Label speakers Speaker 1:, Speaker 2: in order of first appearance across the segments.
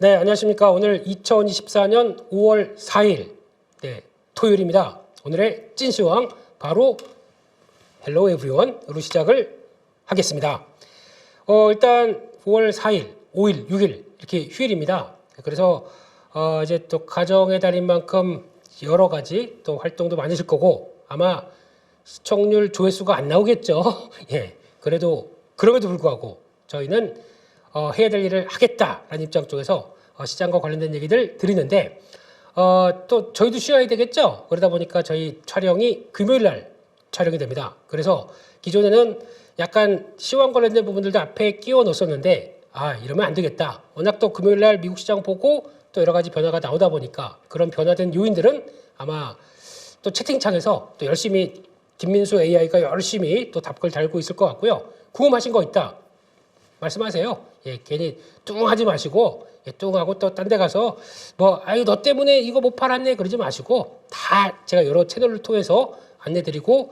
Speaker 1: 네, 안녕하십니까. 오늘 2024년 5월 4일, 토요일입니다. 오늘의 찐시황 바로 Hello Everyone으로 시작을 하겠습니다. 일단 5월 4일, 5일, 6일 이렇게 휴일입니다. 그래서 이제 또 가정의 달인 만큼 여러 가지 또 활동도 많으실 거고 아마 시청률 조회수가 안 나오겠죠. 예, 그럼에도 불구하고 저희는 해야 될 일을 하겠다라는 입장 쪽에서 시장과 관련된 얘기들 드리는데 또 저희도 쉬어야 되겠죠. 그러다 보니까 저희 촬영이 금요일 날 촬영이 됩니다. 그래서 기존에는 약간 시황 관련된 부분들도 앞에 끼워 넣었었는데 이러면 안 되겠다. 워낙 또 금요일 날 미국 시장 보고 또 여러 가지 변화가 나오다 보니까 그런 변화된 요인들은 아마 또 채팅창에서 또 열심히 김민수 AI가 열심히 또 답글 달고 있을 것 같고요. 궁금하신 거 있다 말씀하세요. 예, 괜히 뚱하지 마시고 뚱하고 또 딴 데 가서 너 때문에 이거 못 팔았네 그러지 마시고 다 제가 여러 채널을 통해서 안내드리고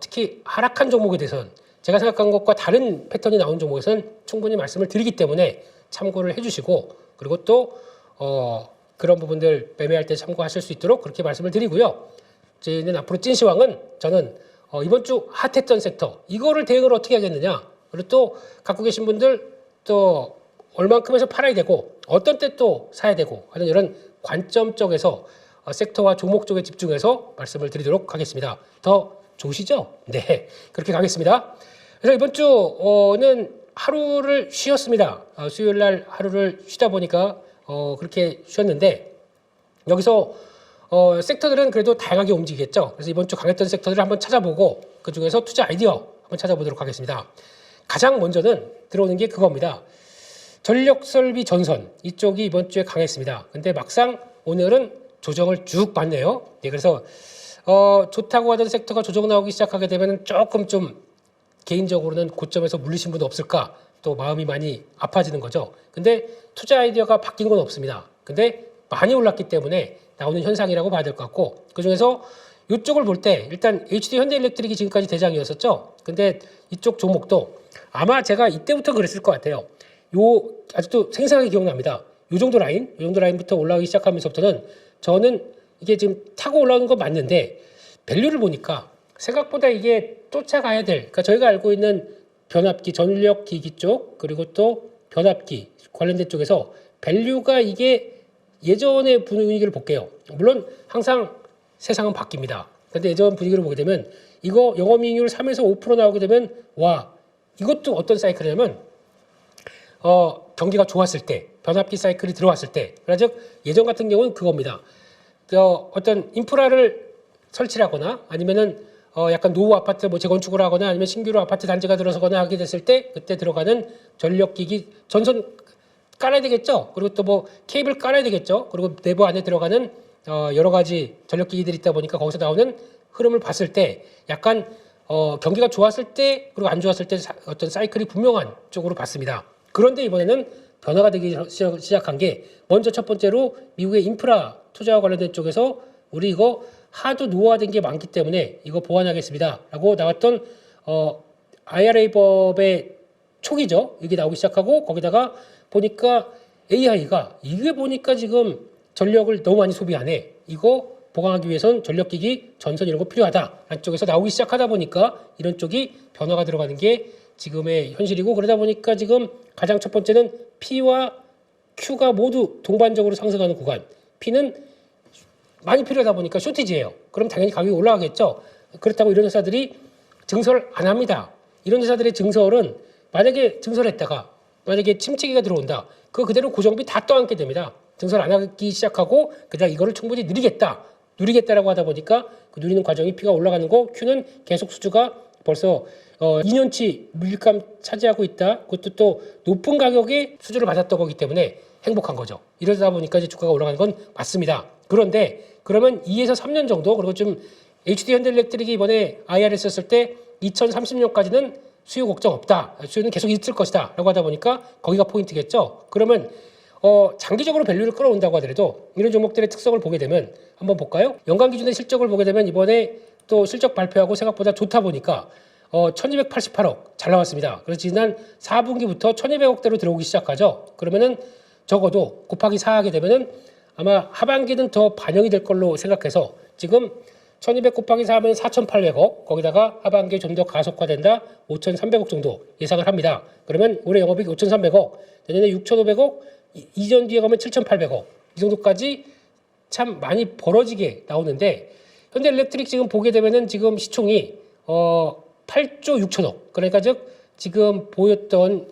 Speaker 1: 특히 하락한 종목에 대해서는 제가 생각한 것과 다른 패턴이 나온 종목에서는 충분히 말씀을 드리기 때문에 참고를 해주시고 그리고 또 그런 부분들 매매할 때 참고하실 수 있도록 그렇게 말씀을 드리고요. 저희는 앞으로 찐시황은 저는 이번 주 핫했던 섹터 이거를 대응을 어떻게 하겠느냐 그리고 또 갖고 계신 분들 또 얼만큼에서 팔아야 되고 어떤 때 또 사야 되고 하는 이런 관점 쪽에서 섹터와 종목 쪽에 집중해서 말씀을 드리도록 하겠습니다. 더 좋으시죠? 네, 그렇게 가겠습니다. 그래서 이번 주는 하루를 쉬었습니다. 수요일 날 하루를 쉬다 보니까 그렇게 쉬었는데 여기서 섹터들은 그래도 다양하게 움직이겠죠. 그래서 이번 주 강했던 섹터들을 한번 찾아보고 그 중에서 투자 아이디어 한번 찾아보도록 하겠습니다. 가장 먼저는 들어오는 게 그겁니다. 전력설비 전선 이쪽이 이번 주에 강했습니다. 근데 막상 오늘은 조정을 쭉 받네요. 네, 그래서 좋다고 하던 섹터가 조정 나오기 시작하게 되면 조금 좀 개인적으로는 고점에서 물리신 분 없을까 또 마음이 많이 아파지는 거죠. 근데 투자 아이디어가 바뀐 건 없습니다. 근데 많이 올랐기 때문에 나오는 현상이라고 봐야 될 것 같고 그중에서 이쪽을 볼 때 일단 HD 현대일렉트릭이 지금까지 대장이었었죠. 근데 이쪽 종목도 아마 제가 이때부터 그랬을 것 같아요. 아직도 생생하게 기억납니다. 요 정도 라인부터 올라가기 시작하면서부터는 저는 이게 지금 타고 올라오는 건 맞는데 밸류를 보니까 생각보다 이게 쫓아가야 될 그러니까 저희가 알고 있는 변압기 전력기기 쪽 그리고 또 변압기 관련된 쪽에서 밸류가 이게 예전의 분위기를 볼게요. 물론 항상 세상은 바뀝니다. 그런데 예전 분위기를 보게 되면 이거 영업이익률 3에서 5% 나오게 되면 이것도 어떤 사이클이냐면 경기가 좋았을 때 변압기 사이클이 들어왔을 때 즉 예전 같은 경우는 그겁니다. 어떤 인프라를 설치를 하거나 아니면은 약간 노후 아파트 재건축을 하거나 아니면 신규로 아파트 단지가 들어서거나 하게 됐을 때 그때 들어가는 전력기기 전선 깔아야 되겠죠. 그리고 또 케이블 깔아야 되겠죠. 그리고 내부 안에 들어가는 여러 가지 전력기기들이 있다 보니까 거기서 나오는 흐름을 봤을 때 약간 경기가 좋았을 때 그리고 안 좋았을 때 어떤 사이클이 분명한 쪽으로 봤습니다. 그런데 이번에는 변화가 되기 시작한 게 먼저 첫 번째로 미국의 인프라 투자와 관련된 쪽에서 우리 이거 하도 노후화된 게 많기 때문에 이거 보완하겠습니다 라고 나왔던 IRA 법의 초기죠. 이게 나오기 시작하고 거기다가 보니까 AI가 이게 보니까 지금 전력을 너무 많이 소비하네. 이거 보강하기 위해선 전력기기, 전선 이런 거 필요하다. 안쪽에서 나오기 시작하다 보니까 이런 쪽이 변화가 들어가는 게 지금의 현실이고 그러다 보니까 지금 가장 첫 번째는 P와 Q가 모두 동반적으로 상승하는 구간. P는 많이 필요하다 보니까 쇼티지예요. 그럼 당연히 가격이 올라가겠죠. 그렇다고 이런 회사들이 증설을 안 합니다. 이런 회사들의 증설은 만약에 증설했다가 만약에 침체기가 들어온다. 그거 그대로 고정비 다 떠안게 됩니다. 증설 안 하기 시작하고 그냥 이거를 충분히 누리겠다라고 하다 보니까 그 누리는 과정이 P가 올라가는 거 Q는 계속 수주가 벌써 2년치 물감 차지하고 있다. 그것도 또 높은 가격에 수주를 받았던 거기 때문에 행복한 거죠. 이러다 보니까 이제 주가가 올라가는 건 맞습니다. 그런데 그러면 2에서 3년 정도 그리고 좀 HD 현대일렉트릭이 이번에 IRS 했을 때 2030년까지는 수요 걱정 없다. 수요는 계속 있을 것이다. 라고 하다 보니까 거기가 포인트겠죠. 그러면 장기적으로 밸류를 끌어온다고 하더라도 이런 종목들의 특성을 보게 되면 한번 볼까요? 연간 기준의 실적을 보게 되면 이번에 또 실적 발표하고 생각보다 좋다 보니까 1288억 잘 나왔습니다. 그래서 지난 4분기부터 1200억대로 들어오기 시작하죠. 그러면은 적어도 곱하기 4 하게 되면은 아마 하반기는 더 반영이 될 걸로 생각해서 지금 1200 곱하기 4 하면 4800억, 거기다가 하반기에 좀 더 가속화된다 5300억 정도 예상을 합니다. 그러면 올해 영업이익 5300억, 내년에 6500억, 2년 뒤에 가면 7800억, 이 정도까지 참 많이 벌어지게 나오는데, 현대일렉트릭 지금 보게 되면은 지금 시총이 8조 6천억, 그러니까 즉 지금 보였던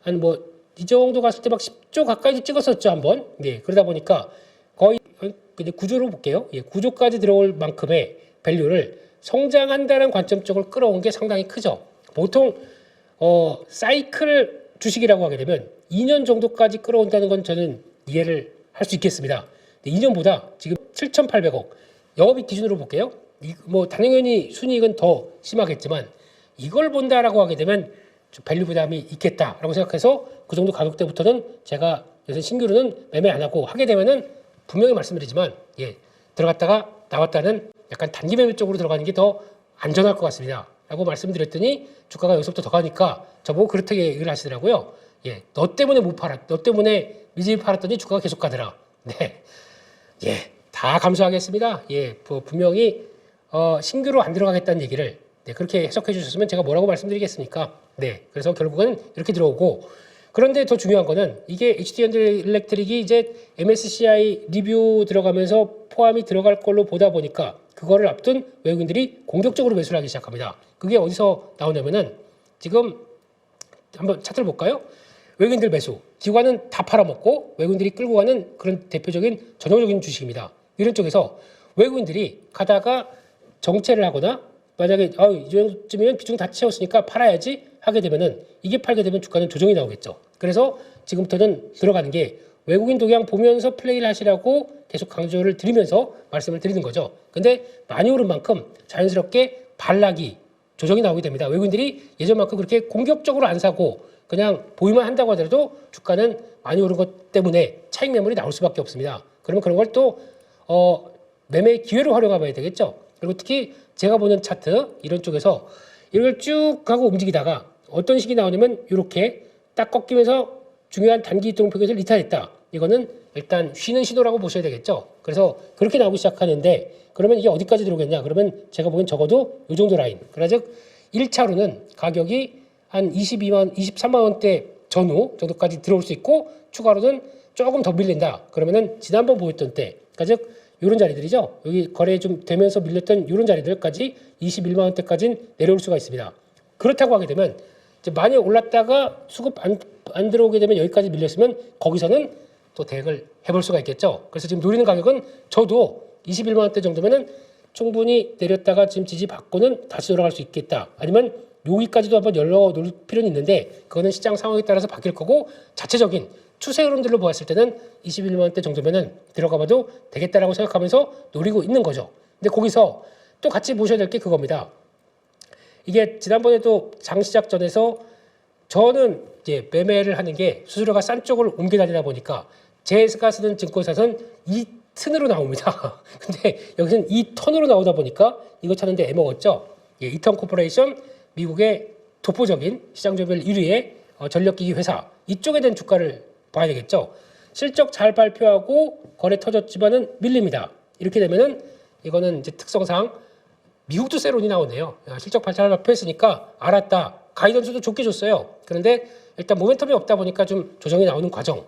Speaker 1: 한 뭐 이 정도 갔을 때 막 10조 가까이 찍었었죠 한번. 네, 그러다 보니까 거의 구조로 볼게요. 예, 구조까지 들어올 만큼의 밸류를 성장한다는 관점 쪽을 끌어온 게 상당히 크죠. 보통 사이클 주식이라고 하게 되면 2년 정도까지 끌어온다는 건 저는 이해를 할 수 있겠습니다. 2년보다 지금 7,800억 영업이익 기준으로 볼게요. 뭐 당연히 순이익은 더 심하겠지만 이걸 본다라고 하게 되면 좀 밸류 부담이 있겠다라고 생각해서 그 정도 가격대부터는 제가 요새 신규로는 매매 안 하고, 하게 되면은 분명히 말씀드리지만 들어갔다가 나왔다는 약간 단기 매매 쪽으로 들어가는 게 더 안전할 것 같습니다 라고 말씀드렸더니 주가가 여기서부터 더 가니까 저보고 그렇게 얘기를 하시더라고요. 너 때문에 못 팔았, 너 때문에 미집이 팔았더니 주가가 계속 가더라. 네, 다 감수하겠습니다. 분명히 신규로 안 들어가겠다는 얘기를 그렇게 해석해 주셨으면 제가 뭐라고 말씀드리겠습니까? 그래서 결국은 이렇게 들어오고, 그런데 더 중요한 거는 이게 HD현대일렉트릭이 이제 MSCI 리뷰 들어가면서 포함이 들어갈 걸로 보다 보니까 그거를 앞둔 외국인들이 공격적으로 매수를 하기 시작합니다. 그게 어디서 나오냐면은 지금 한번 차트를 볼까요? 외국인들 매수, 기관은 다 팔아먹고 외국인들이 끌고 가는 그런 대표적인 전형적인 주식입니다. 이런 쪽에서 외국인들이 가다가 정체를 하거나 만약에 이 정도쯤이면 비중 다 채웠으니까 팔아야지 하게 되면은 이게 팔게 되면 주가는 조정이 나오겠죠. 그래서 지금부터는 들어가는 게 외국인 동향 보면서 플레이를 하시라고 계속 강조를 드리면서 말씀을 드리는 거죠. 근데 많이 오른 만큼 자연스럽게 반락이 조정이 나오게 됩니다. 외국인들이 예전만큼 그렇게 공격적으로 안 사고 그냥 보유만 한다고 하더라도 주가는 많이 오른 것 때문에 차익 매물이 나올 수밖에 없습니다. 그러면 그런 걸 또 매매 기회로 활용해 봐야 되겠죠. 그리고 특히 제가 보는 차트 이런 쪽에서 이걸 쭉 가고 움직이다가 어떤 식이 나오냐면 이렇게 딱 꺾이면서 중요한 단기 이동 표격을 이탈했다. 이거는 일단 쉬는 신호라고 보셔야 되겠죠. 그래서 그렇게 나오기 시작하는데, 그러면 이게 어디까지 들어오겠냐? 그러면 제가 보기엔 적어도 이 정도 라인. 그러나 즉 1차로는 가격이 한 23만 원대 전후 정도까지 들어올 수 있고, 추가로는 조금 더 밀린다. 그러면은 지난번 보였던 때, 그러니까 즉 이런 자리들이죠. 여기 거래 좀 되면서 밀렸던 이런 자리들까지 21만 원대까지는 내려올 수가 있습니다. 그렇다고 하게 되면 이제 많이 올랐다가 수급 안 들어오게 되면 여기까지 밀렸으면 거기서는 또 대응을 해볼 수가 있겠죠. 그래서 지금 노리는 가격은 저도 21만 원대 정도면은 충분히 내렸다가 지금 지지 받고는 다시 돌아갈 수 있겠다. 아니면 여기까지도 한번 열어놓을 필요는 있는데 그거는 시장 상황에 따라서 바뀔 거고, 자체적인 추세 흐름들로 보았을 때는 21만 원대 정도면은 들어가 봐도 되겠다라고 생각하면서 노리고 있는 거죠. 근데 거기서 또 같이 보셔야 될 게 그겁니다. 이게 지난번에도 장 시작 전에서 저는 이제 매매를 하는 게 수수료가 싼 쪽을 옮겨 다니다 보니까 제가 쓰는 증권사는 이 튼으로 나옵니다. 근데 여기서는 이 턴으로 나오다 보니까 이거 찾는데 애먹었죠. 이턴 코퍼레이션, 미국의 독보적인 시장조별 1위의 전력기기 회사, 이쪽에 대한 주가를 봐야 되겠죠. 실적 잘 발표하고 거래 터졌지만은 밀립니다. 이렇게 되면은 이거는 이제 특성상 미국도 세론이 나오네요. 실적 잘 발표했으니까 알았다. 가이던스도 좋게 줬어요. 그런데 일단 모멘텀이 없다 보니까 좀 조정이 나오는 과정.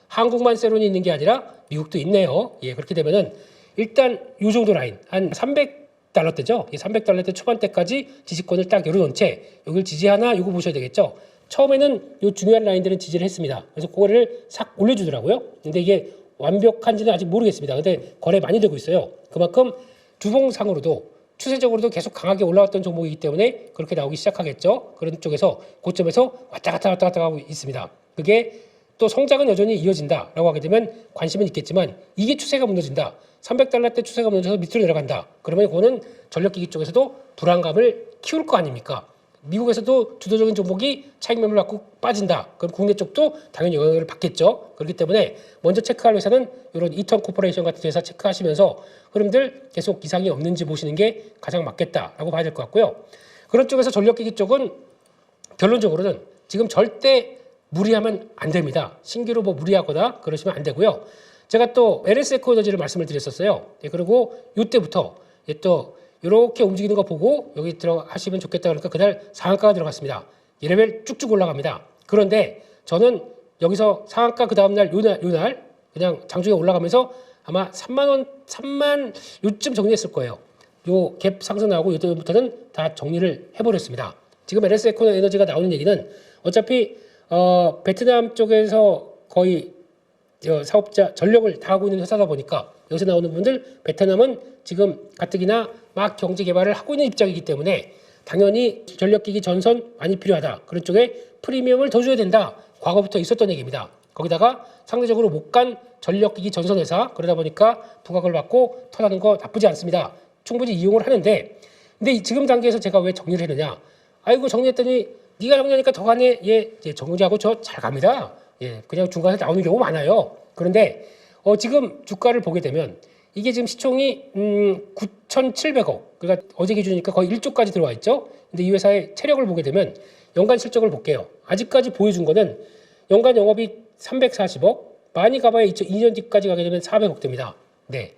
Speaker 1: 한국만 세론이 있는 게 아니라 미국도 있네요. 그렇게 되면은 일단 이 정도 라인 한 300달러대죠. 300달러대 초반대까지 지지권을 딱 열어놓은 채 여기를 지지하나 이거 보셔야 되겠죠. 처음에는 이 중요한 라인들은 지지를 했습니다. 그래서 그거를 싹 올려주더라고요. 근데 이게 완벽한지는 아직 모르겠습니다. 근데 거래 많이 되고 있어요. 그만큼 주봉상으로도 추세적으로도 계속 강하게 올라왔던 종목이기 때문에 그렇게 나오기 시작하겠죠. 그런 쪽에서 고점에서 왔다 갔다 하고 있습니다. 그게 또 성장은 여전히 이어진다라고 하게 되면 관심은 있겠지만 이게 추세가 무너진다. 300달러대 추세가 무너져서 밑으로 내려간다. 그러면 그거는 전력기기 쪽에서도 불안감을 키울 거 아닙니까? 미국에서도 주도적인 종목이 차익 매물 받고 빠진다. 그럼 국내 쪽도 당연히 영향을 받겠죠. 그렇기 때문에 먼저 체크할 회사는 이런 이턴 코퍼레이션 같은 회사 체크하시면서 흐름들 계속 이상이 없는지 보시는 게 가장 맞겠다라고 봐야 될 것 같고요. 그런 쪽에서 전력기기 쪽은 결론적으로는 지금 절대 무리하면 안 됩니다. 신규로 뭐 무리하거나 그러시면 안 되고요. 제가 또 LS 에코에너지를 말씀을 드렸었어요. 예, 그리고 이때부터 또 이렇게 움직이는 거 보고 여기 들어가시면 좋겠다 그러니까 그날 상한가가 들어갔습니다. 2레벨 쭉쭉 올라갑니다. 그런데 저는 여기서 상한가 그 다음날 요날 그냥 장중에 올라가면서 아마 3만 원, 3만 요쯤 정리했을 거예요. 요 갭 상승 나오고 이때부터는 다 정리를 해버렸습니다. 지금 LS 에코에너지가 나오는 얘기는 어차피 베트남 쪽에서 거의 사업자 전력을 다하고 있는 회사다 보니까 여기서 나오는 분들 베트남은 지금 가뜩이나 막 경제 개발을 하고 있는 입장이기 때문에 당연히 전력기기 전선 많이 필요하다. 그런 쪽에 프리미엄을 더 줘야 된다. 과거부터 있었던 얘기입니다. 거기다가 상대적으로 못 간 전력기기 전선 회사 그러다 보니까 부각을 받고 터나는 거 나쁘지 않습니다. 충분히 이용을 하는데 근데 지금 단계에서 제가 왜 정리를 했느냐. 아이고 정리했더니 네가 정리하니까 더 가네. 예, 정리하고 저 잘 갑니다. 예, 그냥 중간에 나오는 경우 많아요. 그런데 지금 주가를 보게 되면 이게 지금 시총이 9,700억. 그러니까 어제 기준이니까 거의 1조까지 들어와 있죠. 근데 이 회사의 체력을 보게 되면 연간 실적을 볼게요. 아직까지 보여준 거는 연간 영업이 340억, 많이 가봐야 2년 뒤까지 가게 되면 400억 됩니다. 네,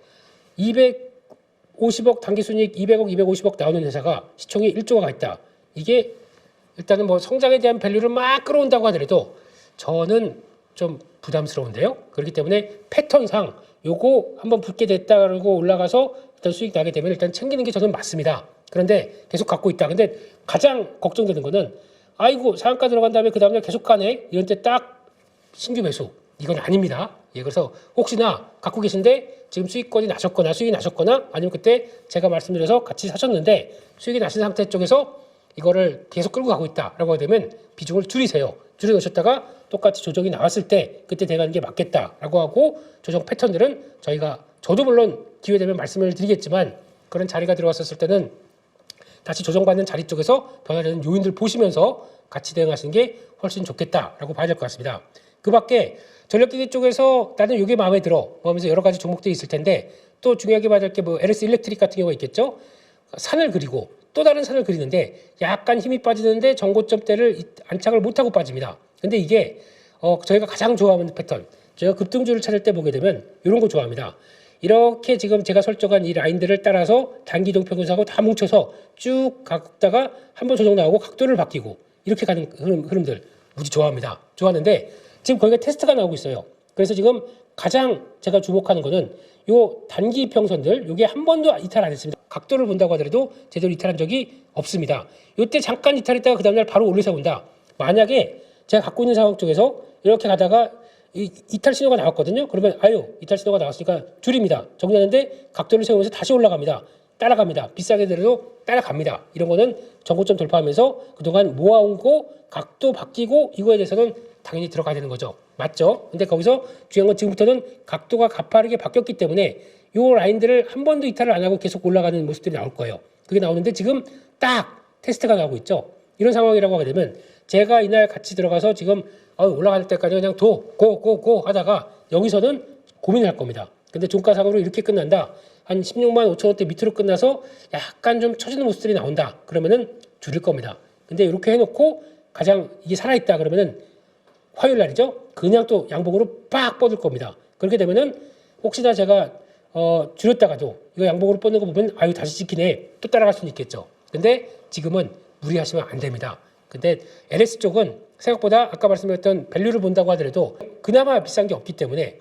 Speaker 1: 250억 당기순이익 200억, 250억 나오는 회사가 시총이 1조가 있다. 이게 일단은 뭐 성장에 대한 밸류를 막 끌어온다고 하더라도 저는 좀 부담스러운데요. 그렇기 때문에 패턴상 요거 한번 붙게 됐다고 올라가서 일단 수익 나게 되면 일단 챙기는 게 저는 맞습니다. 그런데 계속 갖고 있다. 근데 가장 걱정되는 거는 아이고 상한가 들어간 다음에 그 다음날 계속 가네. 이런 때 딱 신규 매수. 이건 아닙니다. 예, 그래서 혹시나 갖고 계신데 지금 수익이 나셨거나 아니면 그때 제가 말씀드려서 같이 사셨는데 수익이 나신 상태 쪽에서 이거를 계속 끌고 가고 있다라고 하게 되면 비중을 줄이세요. 줄여 놓으셨다가 똑같이 조정이 나왔을 때 그때 대가는 게 맞겠다라고 하고 조정 패턴들은 저도 물론 기회 되면 말씀을 드리겠지만 그런 자리가 들어왔었을 때는 다시 조정받는 자리 쪽에서 변화되는 요인들 보시면서 같이 대응하시는 게 훨씬 좋겠다라고 봐야 될 것 같습니다. 그 밖에 전력기기 쪽에서 나는 이게 마음에 들어 하면서 여러 가지 종목들이 있을 텐데 또 중요하게 봐야 될 게 뭐 LS 일렉트릭 같은 경우가 있겠죠. 산을 그리고 또 다른 산을 그리는데 약간 힘이 빠지는데 정고점대를 안착을 못하고 빠집니다. 근데 이게 저희가 가장 좋아하는 패턴, 저희가 급등주를 찾을 때 보게 되면 이런 거 좋아합니다. 이렇게 지금 제가 설정한 이 라인들을 따라서 단기 이동 평균선하고 다 뭉쳐서 쭉 갔다가 한번 조정 나오고 각도를 바뀌고 이렇게 가는 흐름들 무지 좋아합니다. 좋아하는데 지금 거기가 테스트가 나오고 있어요. 그래서 지금 가장 제가 주목하는 거는 요 단기 이평선들 요게 한 번도 이탈 안 했습니다. 각도를 본다고 하더라도 제대로 이탈한 적이 없습니다. 요때 잠깐 이탈했다가 그 다음날 바로 올려서 본다. 만약에 제가 갖고 있는 상황 쪽에서 이렇게 가다가 이탈 신호가 나왔거든요. 그러면 이탈 신호가 나왔으니까 줄입니다. 정리하는데 각도를 세우면서 다시 올라갑니다. 따라갑니다. 비싸게 들어도 따라갑니다. 이런 거는 정고점 돌파하면서 그동안 모아온 거 각도 바뀌고 이거에 대해서는 당연히 들어가야 되는 거죠. 맞죠? 근데 거기서 중요한 건 지금부터는 각도가 가파르게 바뀌었기 때문에 이 라인들을 한 번도 이탈을 안 하고 계속 올라가는 모습들이 나올 거예요. 그게 나오는데 지금 딱 테스트가 나오고 있죠. 이런 상황이라고 하게 되면 제가 이날 같이 들어가서 지금 올라갈 때까지 그냥 고 하다가 여기서는 고민을 할 겁니다. 근데 종가상으로 이렇게 끝난다. 한 16만 5천 원대 밑으로 끝나서 약간 좀 처지는 모습들이 나온다. 그러면은 줄일 겁니다. 근데 이렇게 해놓고 가장 이게 살아있다 그러면은 화요일 날이죠. 그냥 또 양봉으로 빡 뻗을 겁니다. 그렇게 되면은 혹시나 제가 줄였다가도 이거 양봉으로 뻗는 거 보면 다시 찍히네. 또 따라갈 수는 있겠죠. 근데 지금은 무리하시면 안 됩니다. 근데 LS 쪽은 생각보다 아까 말씀드렸던 밸류를 본다고 하더라도 그나마 비싼 게 없기 때문에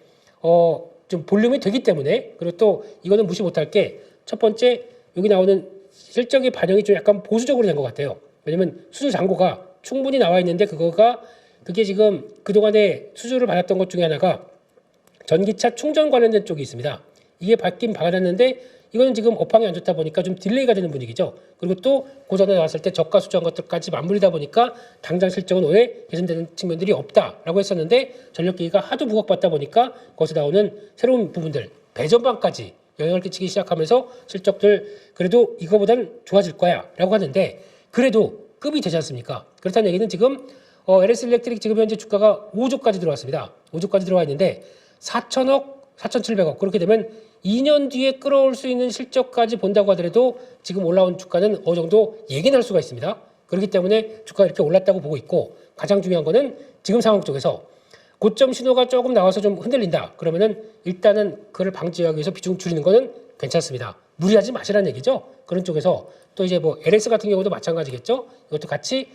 Speaker 1: 좀 볼륨이 되기 때문에 그리고 또 이거는 무시 못할 게 첫 번째 여기 나오는 실적의 반영이 좀 약간 보수적으로 된 것 같아요. 왜냐면 수주 잔고가 충분히 나와 있는데 그게 지금 그동안에 수주를 받았던 것 중에 하나가 전기차 충전 관련된 쪽이 있습니다. 이게 받긴 받았는데 이거는 지금 업황이 안 좋다 보니까 좀 딜레이가 되는 분위기죠. 그리고 또 고전에 나왔을 때 저가 수주한 것들까지 맞물리다 보니까 당장 실적은 올해 개선되는 측면들이 없다라고 했었는데 전력기기가 하도 부각받다 보니까 거기서 나오는 새로운 부분들 배전반까지 영향을 끼치기 시작하면서 실적들 그래도 이거보다는 좋아질 거야 라고 하는데 그래도 급이 되지 않습니까? 그렇다는 얘기는 지금 LS 일렉트릭 지금 현재 주가가 5조까지 들어왔습니다. 5조까지 들어와 있는데 4천억, 4,700억 그렇게 되면 2년 뒤에 끌어올 수 있는 실적까지 본다고 하더라도 지금 올라온 주가는 어느 정도 예견할 수가 있습니다. 그렇기 때문에 주가가 이렇게 올랐다고 보고 있고 가장 중요한 거는 지금 상황 쪽에서 고점 신호가 조금 나와서 좀 흔들린다. 그러면은 일단은 그걸 방지하기 위해서 비중 줄이는 거는 괜찮습니다. 무리하지 마시라는 얘기죠. 그런 쪽에서 또 이제 뭐 LS 같은 경우도 마찬가지겠죠. 이것도 같이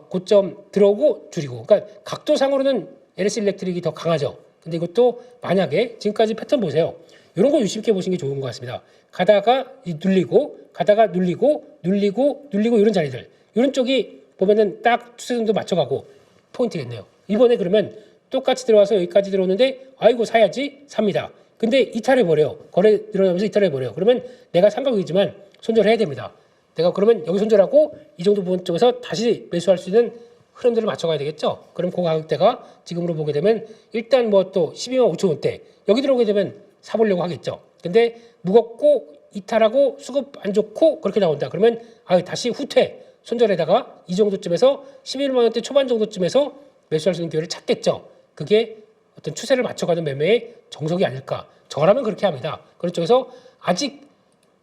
Speaker 1: 고점 들어오고 줄이고. 그러니까 각도상으로는 LS 일렉트릭이 더 강하죠. 근데 이것도 만약에 지금까지 패턴 보세요. 이런 거 유심 있게 보시는 게 좋은 것 같습니다. 가다가 눌리고 가다가 눌리고 이런 자리들. 이런 쪽이 보면은 딱 추세선도 맞춰가고 포인트겠네요. 이번에 그러면 똑같이 들어와서 여기까지 들어오는데 아이고 사야지 삽니다. 근데 이탈해버려요. 거래 늘어나면서 이탈해버려요. 그러면 내가 삼각이지만 손절해야 됩니다. 내가 그러면 여기 손절하고 이 정도 부분 쪽에서 다시 매수할 수 있는 흐름들을 맞춰가야 되겠죠. 그럼 그 가격대가 지금으로 보게 되면 일단 뭐 또 12만 5천 원대 여기 들어오게 되면 사보려고 하겠죠. 근데 무겁고 이탈하고 수급 안 좋고 그렇게 나온다. 그러면 다시 후퇴 손절에다가 이 정도쯤에서 11만 원대 초반 정도쯤에서 매수할 수 있는 기회를 찾겠죠. 그게 어떤 추세를 맞춰가는 매매의 정석이 아닐까. 저라면 그렇게 합니다. 그런 쪽에서 아직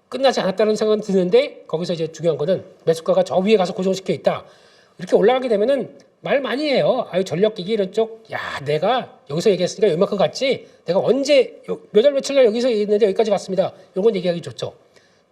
Speaker 1: 끝나지 않았다는 생각은 드는데 거기서 이제 중요한 거는 매수가가 저 위에 가서 고정시켜 있다. 이렇게 올라가게 되면은 말 많이 해요. 전력기기 이런 쪽. 야, 내가 여기서 얘기했으니까 요만큼 갔지. 내가 언제 몇 월 며칠 날 여기서 있는데 여기까지 갔습니다. 이런 건 얘기하기 좋죠.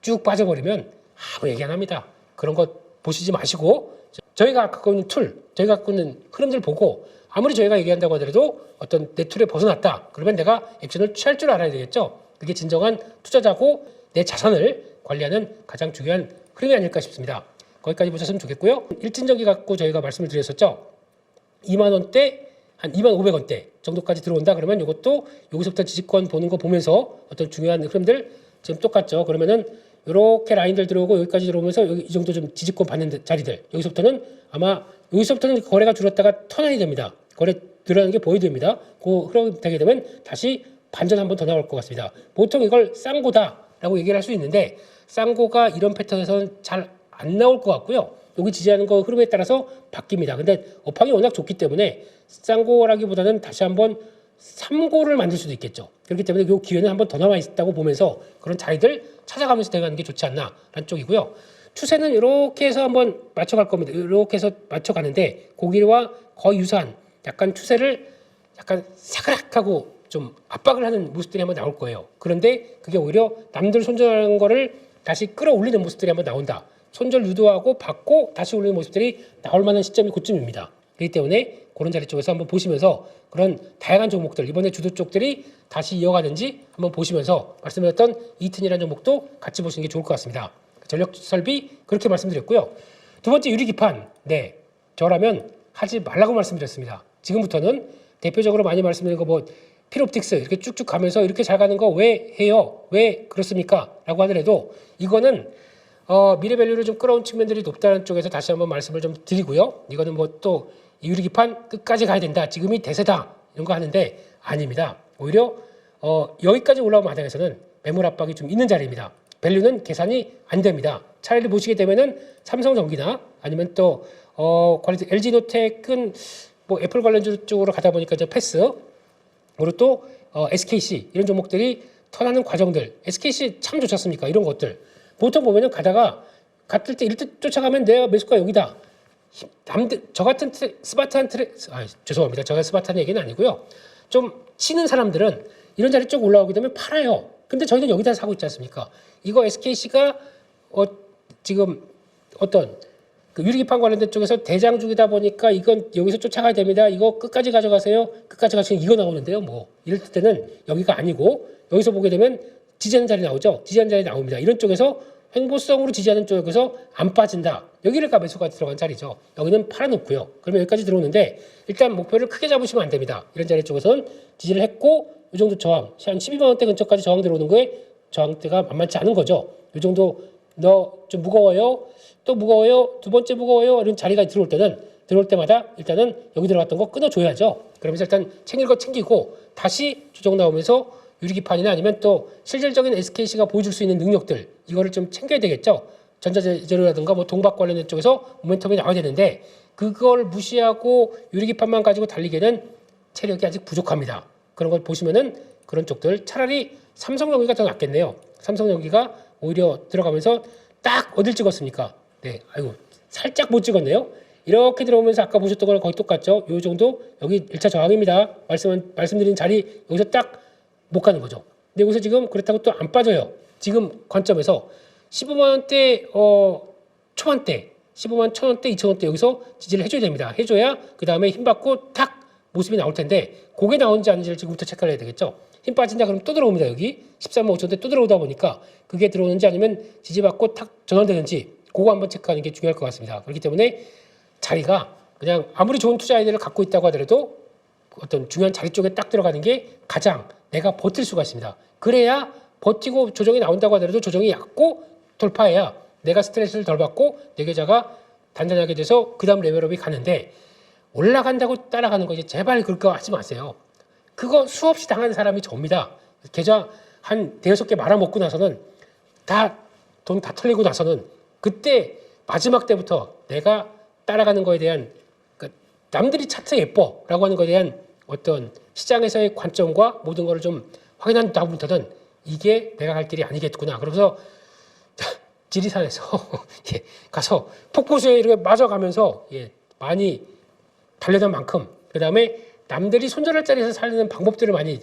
Speaker 1: 쭉 빠져버리면 아무 얘기 안 합니다. 그런 거 보시지 마시고 저희가 갖고 있는 툴, 저희가 갖고 있는 흐름들 보고 아무리 저희가 얘기한다고 하더라도 어떤 내 툴에 벗어났다. 그러면 내가 액션을 취할 줄 알아야 되겠죠. 그게 진정한 투자자고 내 자산을 관리하는 가장 중요한 흐름이 아닐까 싶습니다. 거기까지 보셨으면 좋겠고요. 일진전기 갖고 저희가 말씀을 드렸었죠. 2만 원대 한 2만 500원대 정도까지 들어온다. 그러면 이것도 여기서부터 지지권 보는 거 보면서 어떤 중요한 흐름들 지금 똑같죠. 그러면은 이렇게 라인들 들어오고 여기까지 들어오면서 여기 이 정도 좀 지지권 받는 자리들. 여기서부터는 아마 여기서부터는 거래가 줄었다가 턴이 됩니다. 거래 늘어나는 게 보여됩니다. 그 흐름이 되게 되면 다시 반전 한 번 더 나올 것 같습니다. 보통 이걸 쌍고다라고 얘기를 할 수 있는데 쌍고가 이런 패턴에서는 잘 안 나올 것 같고요. 여기 지지하는 거 흐름에 따라서 바뀝니다. 근데 업황이 워낙 좋기 때문에 쌍고라기보다는 다시 한번 3고를 만들 수도 있겠죠. 그렇기 때문에 이 기회는 한 번 더 남아 있다고 보면서 그런 자리들 찾아가면서 대응하는 게 좋지 않나라는 쪽이고요. 추세는 이렇게 해서 한번 맞춰갈 겁니다. 이렇게 해서 맞춰가는데 고기와 거의 유사한 약간 추세를 약간 사그락하고 좀 압박을 하는 모습들이 한번 나올 거예요. 그런데 그게 오히려 남들 손절하는 거를 다시 끌어올리는 모습들이 한번 나온다. 손절 유도하고 받고 다시 올리는 모습들이 나올 만한 시점이 그쯤입니다. 그렇기 때문에 그런 자리 쪽에서 한번 보시면서 그런 다양한 종목들 이번에 주도 쪽들이 다시 이어가는지 한번 보시면서 말씀드렸던 이튼이라는 종목도 같이 보시는 게 좋을 것 같습니다. 전력 설비 그렇게 말씀드렸고요. 두 번째 유리기판. 네, 저라면 하지 말라고 말씀드렸습니다. 지금부터는 대표적으로 많이 말씀드린 거 뭐 필옵틱스 이렇게 쭉쭉 가면서 이렇게 잘 가는 거 왜 해요? 왜 그렇습니까? 라고 하더라도 이거는 미래 밸류를 좀 끌어온 측면들이 높다는 쪽에서 다시 한번 말씀을 좀 드리고요. 이거는 뭐 또 유리기판 끝까지 가야 된다. 지금이 대세다. 이런 거 하는데 아닙니다. 오히려 여기까지 올라온 마당에서는 매물 압박이 좀 있는 자리입니다. 밸류는 계산이 안 됩니다. 차라리 보시게 되면은 삼성전기나 아니면 또 LG노텍은 뭐 애플 관련주 쪽으로 가다 보니까 이제 패스 그리고 또 SKC 이런 종목들이 턴하는 과정들 SKC 참 좋지 않습니까? 이런 것들 보통 보면은 가다가 갔을 때 일단 쫓아가면 내가 매수가 여기다. 저 같은 스마트한 죄송합니다. 제가 스마트한 얘기는 아니고요. 좀 치는 사람들은 이런 자리 쪽 올라오게 되면 팔아요. 근데 저희는 여기다 사고 있지 않습니까? 이거 SKC가 지금 어떤 그 유리기판 관련된 쪽에서 대장주이다 보니까 이건 여기서 쫓아가야 됩니다. 이거 끝까지 가져가세요. 끝까지 가시면 이거 나오는데요. 뭐 이럴 때는 여기가 아니고 여기서 보게 되면 지지하는 자리 나오죠. 지지하는 자리 나옵니다. 이런 쪽에서 횡보성으로 지지하는 쪽에서 안 빠진다. 여기를 매수가 들어간 자리죠. 여기는 팔아놓고요. 그러면 여기까지 들어오는데 일단 목표를 크게 잡으시면 안 됩니다. 이런 자리 쪽에서는 지지를 했고 이 정도 저항, 한 12만 원대 근처까지 저항 들어오는 거에 저항대가 만만치 않은 거죠. 이 정도 너 좀 무거워요. 또 무거워요. 두 번째 무거워요. 이런 자리가 들어올 때마다 일단은 여기 들어갔던 거 끊어줘야죠. 그러면서 일단 챙길 거 챙기고 다시 조정 나오면서 유리기판이나 아니면 또 실질적인 SKC가 보여줄 수 있는 능력들 이거를 좀 챙겨야 되겠죠. 전자재료라든가 뭐 동박 관련된 쪽에서 모멘텀이 나와야 되는데 그걸 무시하고 유리기판만 가지고 달리기에는 체력이 아직 부족합니다. 그런 걸 보시면은 그런 쪽들 차라리 삼성전기가 더 낫겠네요. 삼성전기가 오히려 들어가면서 딱 어딜 찍었습니까? 네, 아이고 살짝 못 찍었네요. 이렇게 들어오면서 아까 보셨던 거랑 거의 똑같죠. 요 정도 여기 1차 저항입니다. 말씀드린 자리 여기서 딱 못 가는 거죠. 근데 여기서 지금 그렇다고 또 안 빠져요. 지금 관점에서 15만 원대 초반대 15만 1,000원대 2,000원대 여기서 지지를 해줘야 됩니다. 해줘야 그 다음에 힘 받고 탁 모습이 나올 텐데 그게 나오는지 아닌지를 지금부터 체크를 해야 되겠죠. 힘 빠진다 그러면 또 들어옵니다. 여기 13만 5천원대 또 들어오다 보니까 그게 들어오는지 아니면 지지받고 탁 전환되는지 그거 한번 체크하는 게 중요할 것 같습니다. 그렇기 때문에 자리가 그냥 아무리 좋은 투자 아이디어를 갖고 있다고 하더라도 어떤 중요한 자리 쪽에 딱 들어가는 게 가장 내가 버틸 수가 있습니다. 그래야 버티고 조정이 나온다고 하더라도 조정이 약고 돌파해야 내가 스트레스를 덜 받고 내 계좌가 단단하게 돼서 그 다음 레벨업이 가는데 올라간다고 따라가는 거 이제 제발 그렇게 하지 마세요. 그거 수없이 당한 사람이 접니다. 계좌 한 대여섯 개 말아먹고 나서는 돈 다 털리고 나서는 그때 마지막 때부터 내가 따라가는 거에 대한 남들이 차트 예뻐라고 하는 거에 대한 어떤 시장에서의 관점과 모든 거를 좀 확인한 다음부터는 이게 내가 갈 길이 아니겠구나. 그러면서 지리산에서 예, 가서 폭포수에 이렇게 맞아가면서 예, 많이 달려던 만큼 그 다음에 남들이 손절할 자리에서 살리는 방법들을 많이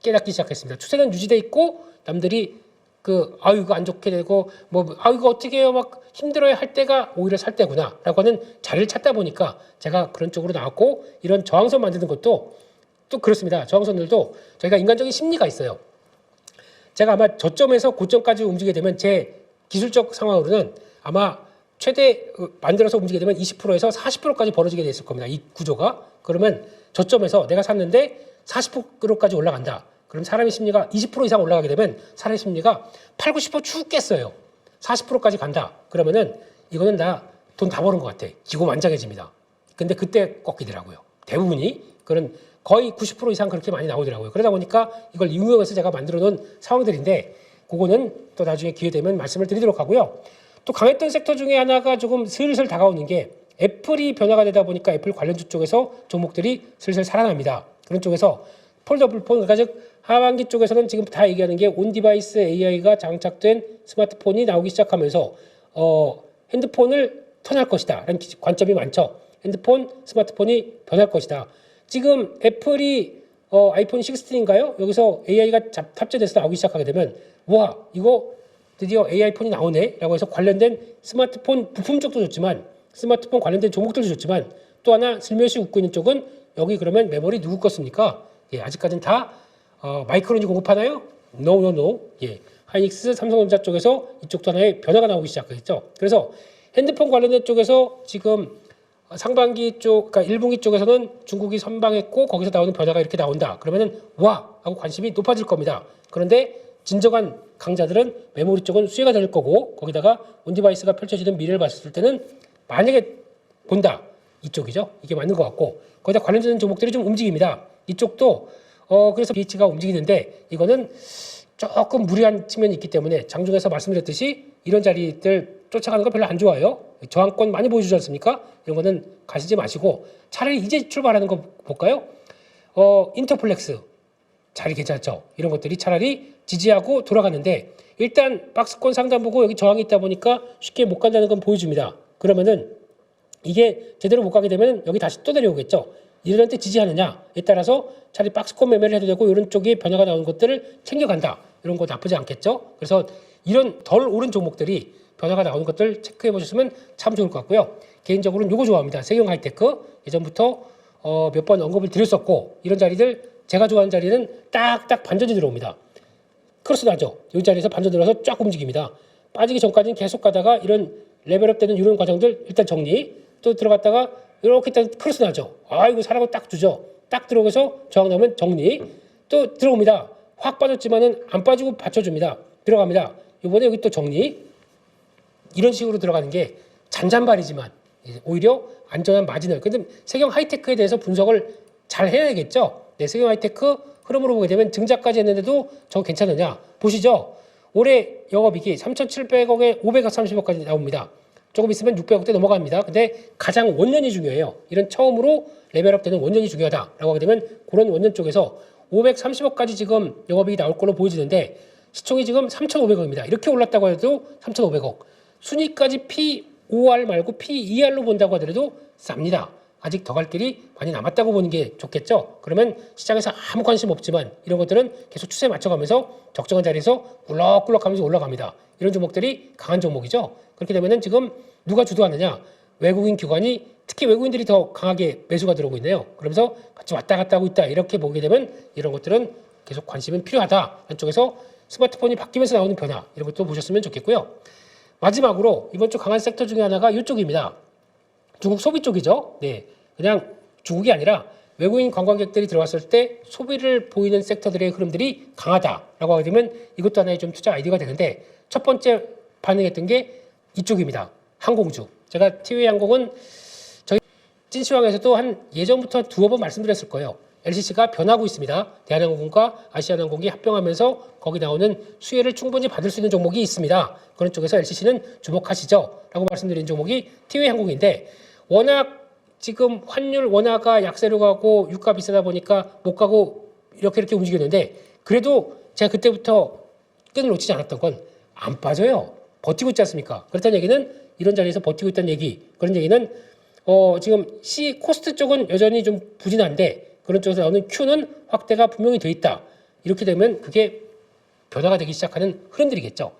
Speaker 1: 깨닫기 시작했습니다. 추세는 유지돼 있고 남들이 이거 안 좋게 되고 이거 어떻게 해요 막 힘들어야 할 때가 오히려 살 때구나라고 하는 자리를 찾다 보니까 제가 그런 쪽으로 나왔고 이런 저항선 만드는 것도 또 그렇습니다. 저항선들도 저희가 인간적인 심리가 있어요. 제가 아마 저점에서 고점까지 움직이게 되면 제 기술적 상황으로는 아마 최대 만들어서 움직이게 되면 20%에서 40%까지 벌어지게 돼 있을 겁니다. 이 구조가. 그러면 저점에서 내가 샀는데 40%까지 올라간다. 그럼 사람의 심리가 20% 이상 올라가게 되면 사람의 심리가 8, 90% 죽겠어요. 40%까지 간다. 그러면은 이거는 나 돈 다 버는 것 같아. 기고만장해집니다. 근데 그때 꺾이더라고요. 대부분이 그런 거의 90% 이상 그렇게 많이 나오더라고요. 그러다 보니까 이걸 이용해서 제가 만들어 놓은 상황들인데 그거는 또 나중에 기회 되면 말씀을 드리도록 하고요. 또 강했던 섹터 중에 하나가 조금 슬슬 다가오는 게 애플이 변화가 되다 보니까 애플 관련주 쪽에서 종목들이 슬슬 살아납니다. 그런 쪽에서 폴더블폰, 그러니까 즉 하반기 쪽에서는 지금 다 얘기하는 게 온디바이스 AI가 장착된 스마트폰이 나오기 시작하면서 핸드폰을 턴할 것이다 라는 관점이 많죠. 핸드폰, 스마트폰이 변할 것이다. 지금 애플이 아이폰 16인가요? 여기서 AI가 탑재돼서 나오기 시작하게 되면 와 이거 드디어 AI폰이 나오네 라고 해서 관련된 스마트폰 부품 쪽도 좋지만 스마트폰 관련된 종목들도 좋지만 또 하나 슬며시 웃고 있는 쪽은 여기 그러면 메모리 누구 것입니까? 예, 아직까지는 다 마이크론이 공급하나요? No. 예, 하이닉스, 삼성전자 쪽에서 이쪽도 하나의 변화가 나오기 시작했죠. 그래서 핸드폰 관련된 쪽에서 지금 상반기 쪽, 그러니까 1분기 쪽에서는 중국이 선방했고 거기서 나오는 변화가 이렇게 나온다. 그러면은 와 하고 관심이 높아질 겁니다. 그런데 진정한 강자들은 메모리 쪽은 수혜가 될 거고 거기다가 온디바이스가 펼쳐지는 미래를 봤을 때는 만약에 본다 이쪽이죠. 이게 맞는 것 같고 거기다 관련되는 종목들이 좀 움직입니다. 이쪽도 그래서 BH가 움직이는데 이거는 조금 무리한 측면이 있기 때문에 장중에서 말씀드렸듯이 이런 자리들 쫓아가는 거 별로 안 좋아요. 저항권 많이 보여주지 않습니까? 이런 거는 가시지 마시고 차라리 이제 출발하는 거 볼까요? 인터플렉스 자리 괜찮죠? 이런 것들이 차라리 지지하고 돌아가는데 일단 박스권 상단 보고 여기 저항이 있다 보니까 쉽게 못 간다는 건 보여줍니다. 그러면은 이게 제대로 못 가게 되면 여기 다시 또 내려오겠죠. 이런 때 지지하느냐에 따라서 차라리 박스권 매매를 해도 되고 이런 쪽에 변화가 나오는 것들을 챙겨간다. 이런 거 나쁘지 않겠죠. 그래서 이런 덜 오른 종목들이 변화가 나오는 것들 체크해 보셨으면 참 좋을 것 같고요. 개인적으로는 이거 좋아합니다. 세경 하이테크 예전부터 몇 번 언급을 드렸었고 이런 자리들 제가 좋아하는 자리는 딱딱 반전이 들어옵니다. 크로스 나죠. 이 자리에서 반전 들어서 쫙 움직입니다. 빠지기 전까지는 계속 가다가 이런 레벨업 되는 이런 과정들 일단 정리 또 들어갔다가 이렇게 일단 크로스 나죠. 이거 사라고 딱 두죠. 딱 들어가서 저항 나오면 정리 또 들어옵니다. 확 빠졌지만은 안 빠지고 받쳐줍니다. 들어갑니다. 이번에 여기 또 정리 이런 식으로 들어가는 게 잔잔발이지만 오히려 안전한 마진을 근데 세경 하이테크에 대해서 분석을 잘 해야겠죠. 네, 세경 하이테크 흐름으로 보게 되면 증자까지 했는데도 저거 괜찮느냐 보시죠. 올해 영업이익이 3,700억에 530억까지 나옵니다. 조금 있으면 600억대 넘어갑니다. 근데 가장 원년이 중요해요. 이런 처음으로 레벨업 되는 원년이 중요하다라고 하게 되면 그런 원년 쪽에서 530억까지 지금 영업이익이 나올 걸로 보여지는데 시총이 지금 3,500억입니다. 이렇게 올랐다고 해도 3,500억. 순위까지 OR 말고 PER로 본다고 하더라도 쌉니다. 아직 더 갈 길이 많이 남았다고 보는 게 좋겠죠. 그러면 시장에서 아무 관심 없지만 이런 것들은 계속 추세에 맞춰가면서 적정한 자리에서 꿀럭꿀럭하면서 올라갑니다. 이런 종목들이 강한 종목이죠. 그렇게 되면은 지금 누가 주도하느냐? 외국인 기관이 특히 외국인들이 더 강하게 매수가 들어오고 있네요. 그러면서 같이 왔다 갔다 하고 있다. 이렇게 보게 되면 이런 것들은 계속 관심은 필요하다. 한쪽에서 스마트폰이 바뀌면서 나오는 변화 이런 것도 보셨으면 좋겠고요. 마지막으로 이번 주 강한 섹터 중에 하나가 이쪽입니다. 중국 소비 쪽이죠. 네, 그냥 중국이 아니라 외국인 관광객들이 들어왔을 때 소비를 보이는 섹터들의 흐름들이 강하다라고 하게 되면 이것도 하나의 좀 투자 아이디어가 되는데 첫 번째 반응했던 게 이쪽입니다. 항공주. 제가 티웨이 항공은 저희 찐시황에서도 한 예전부터 두어 번 말씀드렸을 거예요. LCC가 변하고 있습니다. 대한항공과 아시아나항공이 합병하면서 거기 나오는 수혜를 충분히 받을 수 있는 종목이 있습니다. 그런 쪽에서 LCC는 주목하시죠. 라고 말씀드린 종목이 티웨이 항공인데 워낙 지금 환율 원화가 약세로 가고 유가 비싸다 보니까 못 가고 이렇게 움직였는데 그래도 제가 그때부터 끈을 놓치지 않았던 건 안 빠져요. 버티고 있지 않습니까? 그렇다는 얘기는 이런 자리에서 버티고 있다는 얘기. 그런 얘기는 지금 C 코스트 쪽은 여전히 좀 부진한데 그런 쪽에서 나오는 Q는 확대가 분명히 돼 있다. 이렇게 되면 그게 변화가 되기 시작하는 흐름들이겠죠.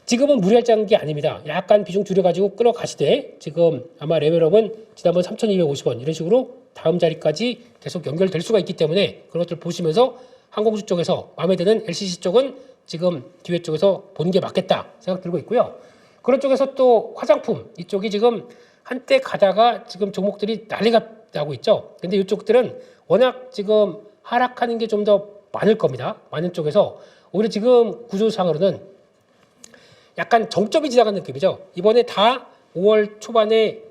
Speaker 1: 지금은 무리할 장기 아닙니다. 약간 비중 줄여가지고 끌어가시되 지금 아마 레벨업은 지난번 3,250원 이런 식으로 다음 자리까지 계속 연결될 수가 있기 때문에 그런 것들 보시면서 항공주 쪽에서 마음에 드는 LCC 쪽은 지금 기회 쪽에서 보는 게 맞겠다 생각 들고 있고요. 그런 쪽에서 또 화장품 이쪽이 지금 한때 가다가 지금 종목들이 난리가 나고 있죠. 근데 이쪽들은 워낙 지금 하락하는 게 좀 더 많을 겁니다. 많은 쪽에서 오히려 지금 구조상으로는 약간 정점이 지나간 느낌이죠. 이번에 다 5월 초반에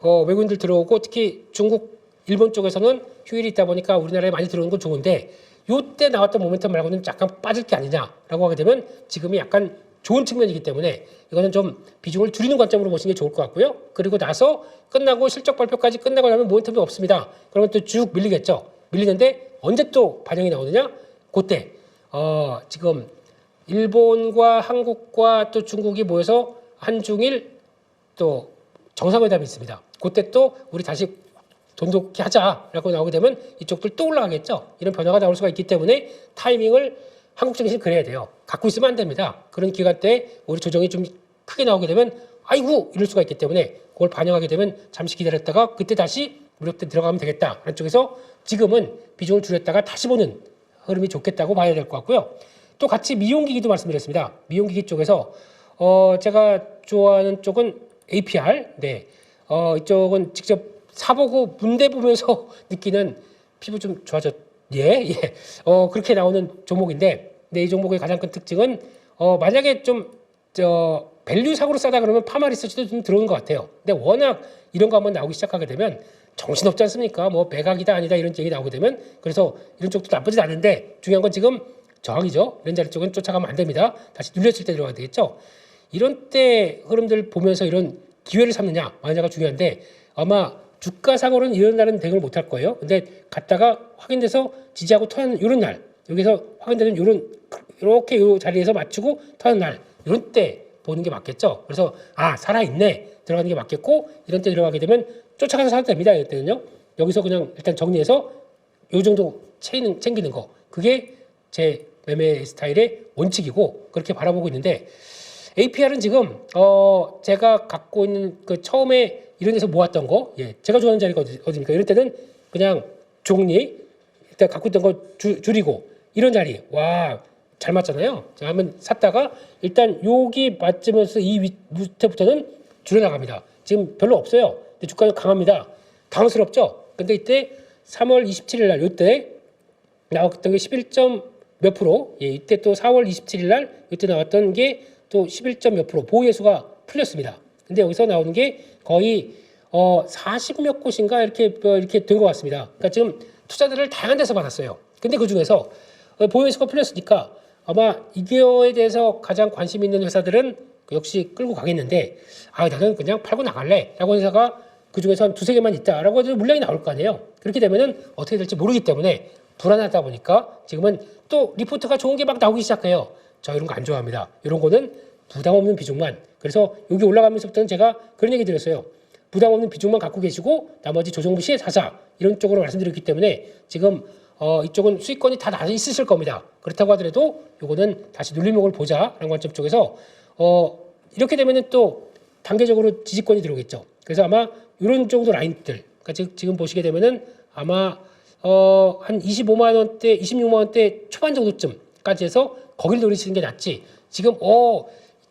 Speaker 1: 외국인들 들어오고 특히 중국, 일본 쪽에서는 휴일이 있다 보니까 우리나라에 많이 들어오는 건 좋은데 요때 나왔던 모멘텀 말고는 약간 빠질 게 아니냐라고 하게 되면 지금이 약간 좋은 측면이기 때문에 이거는 좀 비중을 줄이는 관점으로 보시는 게 좋을 것 같고요. 그리고 나서 끝나고 실적 발표까지 끝나고 나면 모멘텀이 없습니다. 그러면 또 쭉 밀리겠죠. 밀리는데 언제 또 반영이 나오느냐? 그때 지금 일본과 한국과 또 중국이 모여서 한중일 또 정상회담이 있습니다. 그때 또 우리 다시 돈 좋게 하자라고 나오게 되면 이쪽들 또 올라가겠죠. 이런 변화가 나올 수가 있기 때문에 타이밍을 한국 증시 그래야 돼요. 갖고 있으면 안 됩니다. 그런 기간 때 우리 조정이 좀 크게 나오게 되면 아이고 이럴 수가 있기 때문에 그걸 반영하게 되면 잠시 기다렸다가 그때 다시 무력대 들어가면 되겠다. 그런 쪽에서 지금은 비중을 줄였다가 다시 보는 흐름이 좋겠다고 봐야 될 것 같고요. 또 같이 미용기기도 말씀드렸습니다. 미용기기 쪽에서 제가 좋아하는 쪽은 APR. 네, 이쪽은 직접 사보고 문대 보면서 느끼는 피부 좀 좋아졌. 예. 그렇게 나오는 종목인데, 네, 이 종목의 가장 큰 특징은 만약에 좀 밸류상으로 싸다 그러면 파마 리서치도 좀 들어오는 것 같아요. 근데 워낙 이런 거 한번 나오기 시작하게 되면 정신없지 않습니까? 뭐 매각이다 아니다 이런 얘기 나오게 되면 그래서 이런 쪽도 나쁘진 않은데 중요한 건 지금 저항이죠. 이런 자리 쪽은 쫓아가면 안 됩니다. 다시 눌렸을 때 들어가야 되겠죠. 이런 때 흐름들 보면서 이런 기회를 삼느냐 마느냐가 중요한데 아마 주가상으로는 이런 날은 대응을 못할 거예요. 근데 갔다가 확인돼서 지지하고 터는 이런 날 여기서 확인되는 이렇게 이 자리에서 맞추고 터는 날 이런 때 보는 게 맞겠죠. 그래서 살아있네 들어가는 게 맞겠고 이런 때 들어가게 되면 쫓아가서 사도 됩니다. 이럴 때는요. 여기서 그냥 일단 정리해서 요 정도 챙기는 거 그게 제 매매 스타일의 원칙이고 그렇게 바라보고 있는데 APR은 지금 제가 갖고 있는 그 처음에 이런 데서 모았던 거 제가 좋아하는 자리가 어디입니까? 이럴 때는 그냥 종리 일단 갖고 있던 거 줄이고 이런 자리 잘 맞잖아요. 제가 한번 샀다가 일단 여기 맞으면서 이 밑에부터는 줄여나갑니다. 지금 별로 없어요. 근데 주가가 강합니다. 당황스럽죠? 근데 이때 3월 27일 날 이때 나왔던 게 11점 몇 프로 이때 또 4월 27일 날 이때 나왔던 게 또 11점 몇 프로 보호예수가 풀렸습니다. 근데 여기서 나오는 게 거의 40몇 곳인가 이렇게 된 것 같습니다. 그러니까 지금 투자들을 다양한 데서 받았어요. 근데 그 중에서 보호예수가 풀렸으니까 아마 이거에 대해서 가장 관심 있는 회사들은 역시 끌고 가겠는데 나는 그냥 팔고 나갈래 라고 회사가 그 중에서 한 두세 개만 있다라고 해도 물량이 나올 거 아니에요. 그렇게 되면은 어떻게 될지 모르기 때문에 불안하다 보니까 지금은 또 리포트가 좋은 게 막 나오기 시작해요. 저 이런 거 안 좋아합니다. 이런 거는 부담 없는 비중만. 그래서 여기 올라가면서부터는 제가 그런 얘기 드렸어요. 부담 없는 비중만 갖고 계시고 나머지 조정부 시에 사자 이런 쪽으로 말씀드렸기 때문에 지금 이쪽은 수익권이 다 나서 있으실 겁니다. 그렇다고 하더라도 요거는 다시 눌림목을 보자라는 관점 쪽에서 이렇게 되면은 또 단계적으로 지지권이 들어오겠죠. 그래서 아마 이런 정도 라인들, 그러니까 지금 보시게 되면은 아마 한 25만 원대, 26만 원대 초반 정도쯤까지 해서 거기를 노리시는 게 낫지. 지금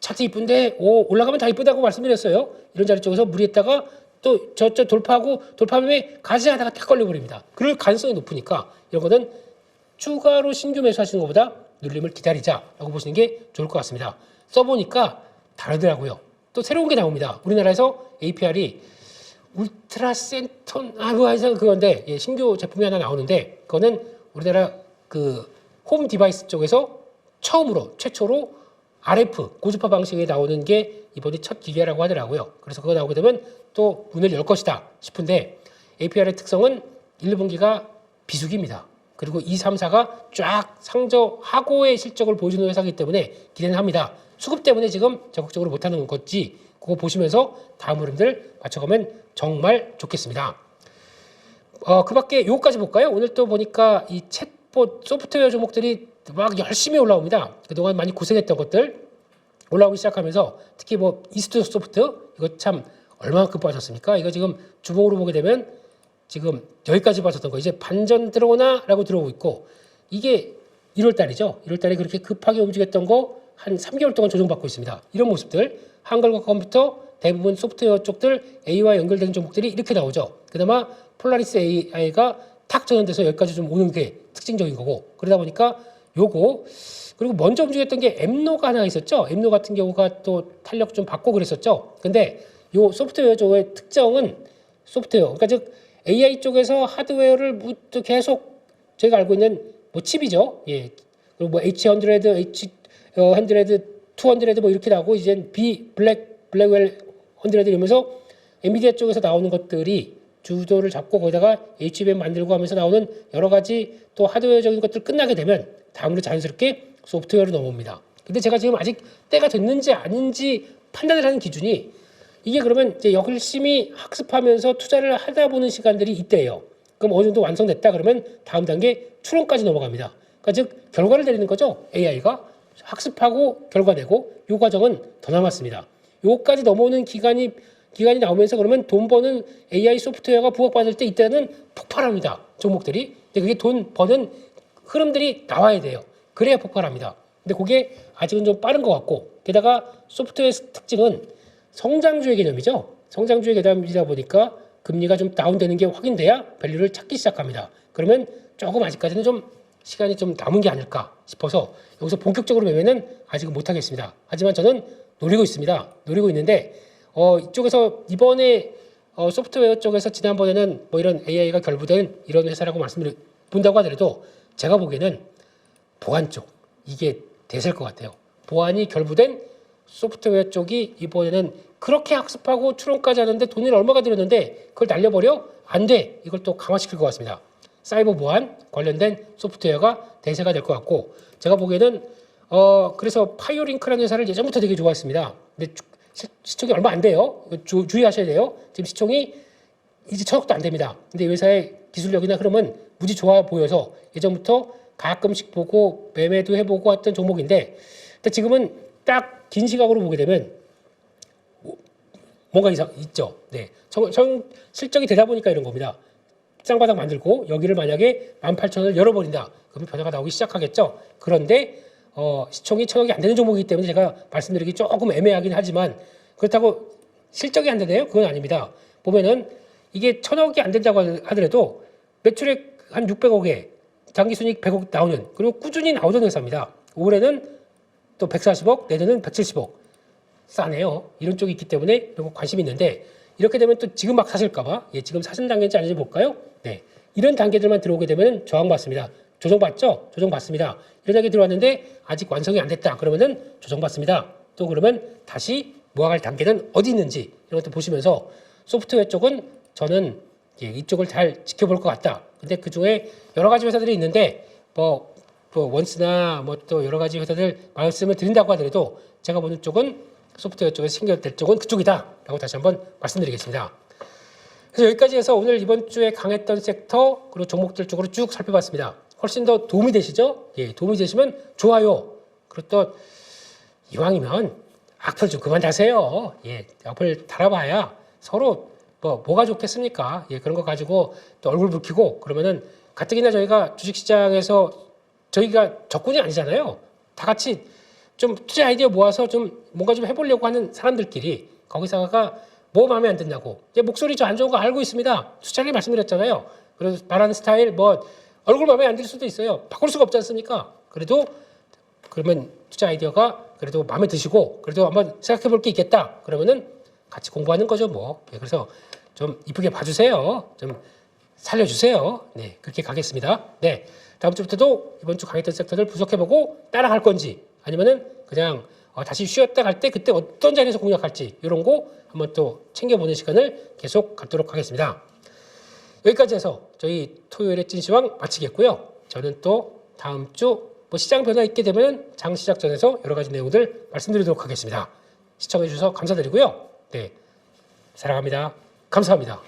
Speaker 1: 차트 이쁜데 올라가면 다 이쁘다고 말씀드렸어요. 이런 자리 쪽에서 무리했다가 또 저쪽 돌파하면 가지하다가 딱 걸려버립니다. 그럴 가능성이 높으니까 이런 거는 추가로 신규 매수하시는 것보다 눌림을 기다리자라고 보시는 게 좋을 것 같습니다. 써보니까 다르더라고요. 또 새로운 게 나옵니다. 우리나라에서 APR이 울트라센톤 그건데 신규 제품이 하나 나오는데 그거는 우리나라 그 홈 디바이스 쪽에서 최초로 RF 고주파 방식에 나오는 게 이번이 첫 기계라고 하더라고요. 그래서 그거 나오게 되면 또 문을 열 것이다 싶은데 APR의 특성은 1, 2분기가 비수기입니다. 그리고 2, 3, 4가 쫙 상저하고의 실적을 보여주는 회사이기 때문에 기대는 합니다. 수급 때문에 지금 적극적으로 못하는 건지 그거 보시면서 다음 흐름들 맞춰가면 정말 좋겠습니다. 그 밖에 요거까지 볼까요? 오늘 또 보니까 이 챗봇 소프트웨어 종목들이 막 열심히 올라옵니다. 그동안 많이 고생했던 것들 올라오기 시작하면서 특히 뭐 이스트 소프트 이거 참 얼마만큼 빠졌습니까? 이거 지금 주봉으로 보게 되면 지금 여기까지 빠졌던 거 이제 반전 들어오나 라고 들어오고 있고 이게 1월 달이죠. 1월 달에 그렇게 급하게 움직였던 거 한 3개월 동안 조정받고 있습니다. 이런 모습들 한글과 컴퓨터 대부분 소프트웨어 쪽들 A와 연결된 종목들이 이렇게 나오죠. 그나마 폴라리스 AI가 탁 전환돼서 여기까지 좀 오는 게 특징적인 거고 그러다 보니까 요거 그리고 먼저 움직였던 게 엠노가 하나 있었죠. 엠노 같은 경우가 또 탄력 좀 받고 그랬었죠. 근데 요 소프트웨어 쪽의 특정은 소프트웨어 그러니까 즉 AI 쪽에서 하드웨어를 계속 저희가 알고 있는 뭐 칩이죠. 예. 그리고 뭐 H100, H100, 200 뭐 이렇게 나오고 이제 블랙웰 100 이러면서 엔비디아 쪽에서 나오는 것들이 주도를 잡고 거기다가 HBM 만들고 하면서 나오는 여러 가지 또 하드웨어적인 것들 끝나게 되면 다음으로 자연스럽게 소프트웨어로 넘어옵니다. 근데 제가 지금 아직 때가 됐는지 아닌지 판단을 하는 기준이 이게 그러면 이제 열심히 학습하면서 투자를 하다 보는 시간들이 이때예요. 그럼 어느 정도 완성됐다 그러면 다음 단계 추론까지 넘어갑니다. 그러니까 즉 결과를 내리는 거죠. AI가 학습하고 결과 내고 이 과정은 더 남았습니다. 요까지 넘어오는 기간이 나오면서 그러면 돈 버는 AI 소프트웨어가 부각받을 때 이때는 폭발합니다. 종목들이. 근데 그게 돈 버는 흐름들이 나와야 돼요. 그래야 폭발합니다. 근데 그게 아직은 좀 빠른 것 같고 게다가 소프트웨어 특징은 성장주의 개념이죠. 성장주의 개념이다 보니까 금리가 좀 다운되는 게 확인돼야 밸류를 찾기 시작합니다. 그러면 조금 아직까지는 좀 시간이 좀 남은 게 아닐까 싶어서 여기서 본격적으로 매매는 아직은 못하겠습니다. 하지만 저는 노리고 있습니다. 노리고 있는데 이쪽에서 이번에 소프트웨어 쪽에서 지난번에는 뭐 이런 AI가 결부된 이런 회사라고 말씀을 본다고 하더라도 제가 보기에는 보안 쪽 이게 대세일 것 같아요. 보안이 결부된 소프트웨어 쪽이 이번에는 그렇게 학습하고 추론까지 하는데 돈을 얼마가 들였는데 그걸 날려버려? 안 돼. 이걸 또 강화시킬 것 같습니다. 사이버 보안 관련된 소프트웨어가 대세가 될 것 같고 제가 보기에는 그래서 파이오링크라는 회사를 예전부터 되게 좋아했습니다. 근데 시총이 얼마 안 돼요. 주의하셔야 돼요. 지금 시총이 이제 1,000억도 안 됩니다. 근데 이 회사의 기술력이나 흐름은 무지 좋아 보여서 예전부터 가끔씩 보고 매매도 해보고 했던 종목인데 근데 지금은 딱 긴 시각으로 보게 되면 뭔가 이상 있죠. 네, 실적이 되다 보니까 이런 겁니다. 쌍바닥 만들고 여기를 만약에 18,000원을 열어버린다. 그러면 변화가 나오기 시작하겠죠. 그런데 시총이 1,000억이 안 되는 종목이기 때문에 제가 말씀드리기 조금 애매하긴 하지만 그렇다고 실적이 안 되나요? 그건 아닙니다. 보면은 이게 1,000억이 안 된다고 하더라도 매출액 한 600억에 당기순이익 100억 나오는 그리고 꾸준히 나오던 회사입니다. 올해는 또 140억, 내년은 170억. 싸네요. 이런 쪽이 있기 때문에 이거 관심이 있는데 이렇게 되면 또 지금 막 사실까봐 지금 사신 단계인지 아닌지 볼까요? 네, 이런 단계들만 들어오게 되면 저항받습니다. 조정받죠? 조정받습니다. 이런 단계 들어왔는데 아직 완성이 안 됐다. 그러면은 조정받습니다. 또 그러면 다시 모아갈 단계는 어디 있는지 이런 것도 보시면서 소프트웨어 쪽은 저는 이쪽을 잘 지켜볼 것 같다. 근데 그 중에 여러 가지 회사들이 있는데 뭐 뭐 원스나 뭐 또 여러 가지 회사들 말씀을 드린다고 하더라도 제가 보는 쪽은 소프트웨어 쪽에서 신경될 쪽은 그쪽이다라고 다시 한번 말씀드리겠습니다. 그래서 여기까지 해서 오늘 이번 주에 강했던 섹터 그리고 종목들 쪽으로 쭉 살펴봤습니다. 훨씬 더 도움이 되시죠? 예, 도움이 되시면 좋아요. 그리고 또 이왕이면 악플 좀 그만 다세요. 예, 악플 달아봐야 서로 뭐가 좋겠습니까? 예, 그런 거 가지고 또 얼굴 붉히고 그러면은 가뜩이나 저희가 주식시장에서 저희가 적군이 아니잖아요. 다 같이 좀 투자 아이디어 모아서 좀 뭔가 좀 해보려고 하는 사람들끼리 거기서가 뭐 마음에 안 든다고 이제 목소리 저 안 좋은 거 알고 있습니다. 수차례 말씀드렸잖아요. 그래서 말하는 스타일 뭐 얼굴 마음에 안 들 수도 있어요. 바꿀 수가 없지 않습니까? 그래도 그러면 투자 아이디어가 그래도 마음에 드시고 그래도 한번 생각해 볼 게 있겠다. 그러면은 같이 공부하는 거죠 뭐. 예, 그래서 좀 이쁘게 봐주세요. 좀 살려주세요. 네, 그렇게 가겠습니다. 네, 다음 주부터도 이번 주 강했던 섹터들 분석해보고 따라갈 건지 아니면은 그냥 다시 쉬었다 갈 때 그때 어떤 자리에서 공략할지 이런 거 한번 또 챙겨보는 시간을 계속 갖도록 하겠습니다. 여기까지 해서 저희 토요일의 찐시황 마치겠고요. 저는 또 다음 주 뭐 시장 변화 있게 되면 장 시작 전에서 여러 가지 내용들 말씀드리도록 하겠습니다. 시청해 주셔서 감사드리고요. 네, 사랑합니다. 감사합니다.